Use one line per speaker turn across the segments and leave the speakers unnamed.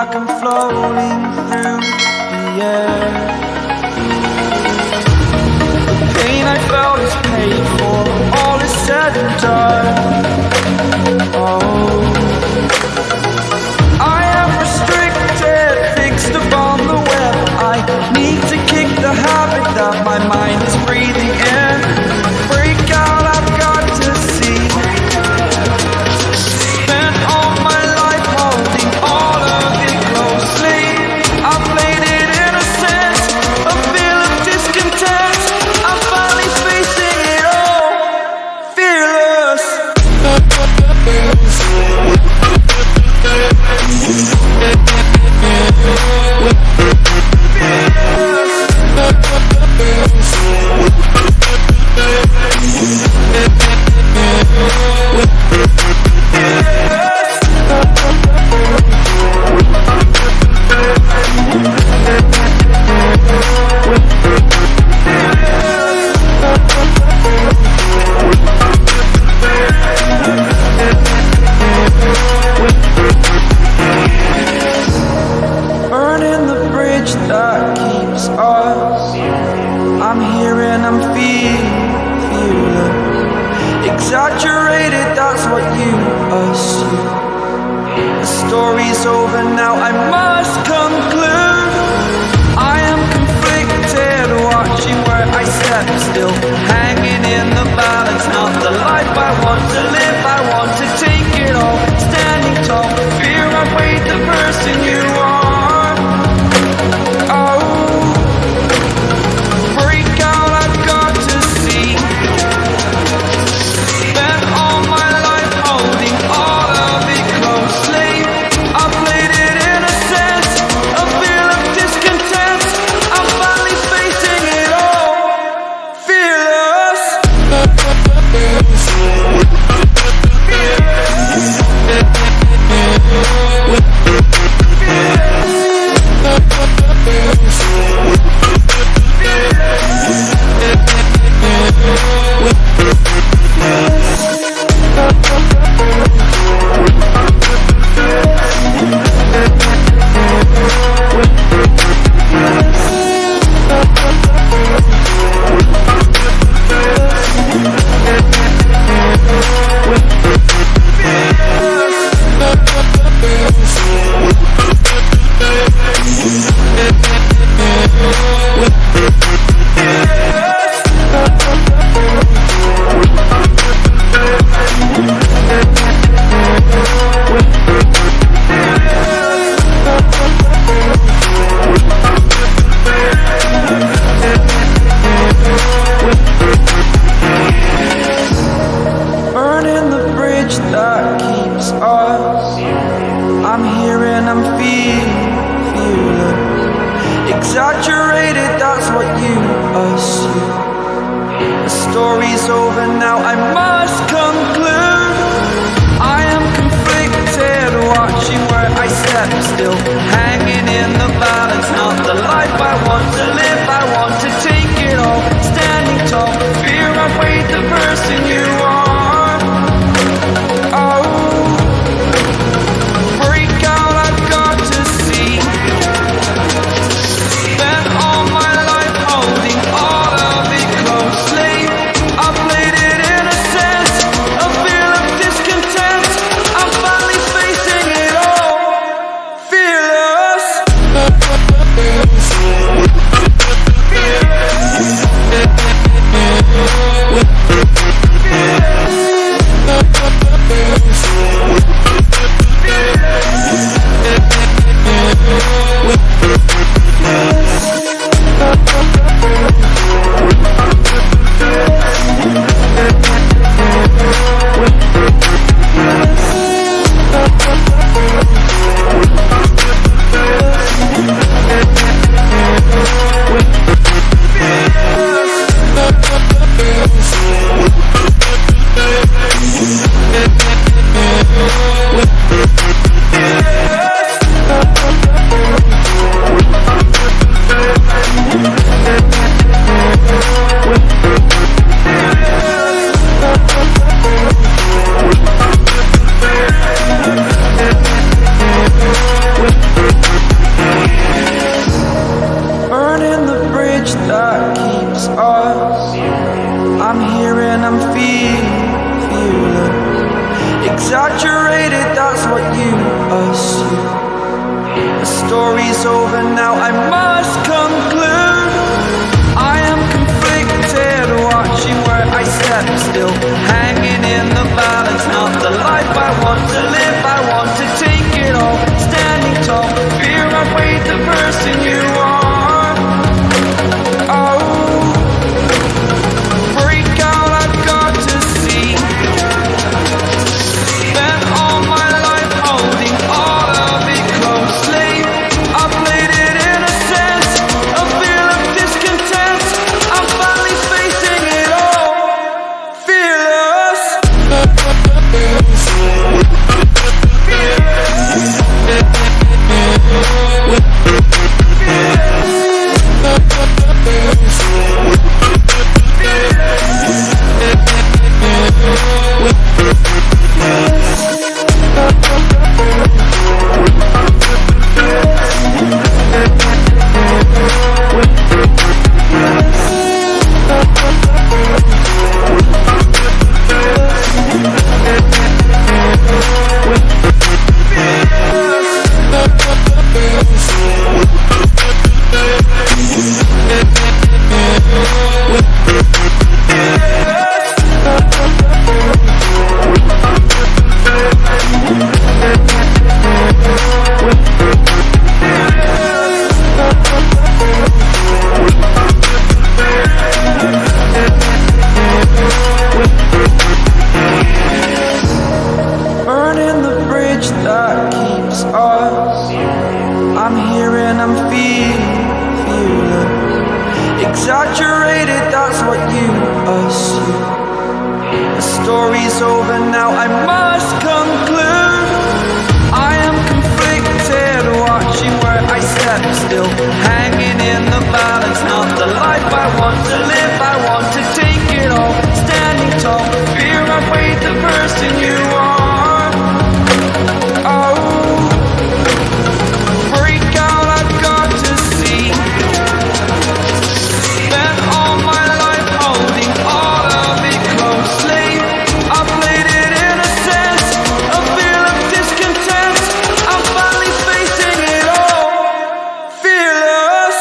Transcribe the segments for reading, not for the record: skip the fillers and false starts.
like I'm floating through the air. The pain I felt is paid for, all is said and done. Oh, I am restricted, fixed upon the web. I need to kick the habit that my mind is breathing in. Break out, I've got to see. Spent all my life holding all of it closely. I played it innocent, a feel of discontent. I'm finally facing it all, fearless. Burning the bridge that keeps us. I'm here and I'm feeling exaggerated, that's what you assume. The story's over now, I must conclude. I am conflicted, watching where I step still, hanging in the balance. Not the life I want to live, I want to take it all. Standing tall, fear I weighed the person you are. Exaggerated, that's what you assume. The story's over now, I must conclude. I am conflicted, watching where I step still, hanging in the balance. Not the life I want to live, I want to take it all. Standing tall, fear I weighed the person you are. Fearless. exaggerated, that's what you assume. The story's over now, I must conclude. I am conflicted, watching where I step still, hanging in the balance, not the life I want to live. I want to take it all, standing tall, fear I weighed the person you are. Oh, break out, I've got to see. Spent all my life holding all of it closely. I played it in a sense, a feel of discontent. I'm finally facing it all, fearless.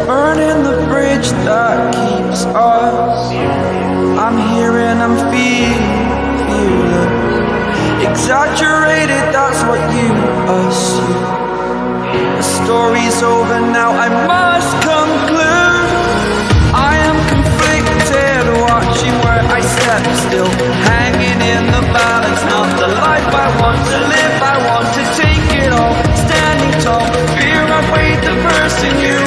Burning the bridge that keeps us. I'm here and I'm feeling fearless. Exaggerated, that's what you assume. The story's over now, I must conclude. I am conflicted, watching where I step still, hanging in the balance, not the life I want to live. I want to take it all, standing tall, fear I weighed the person you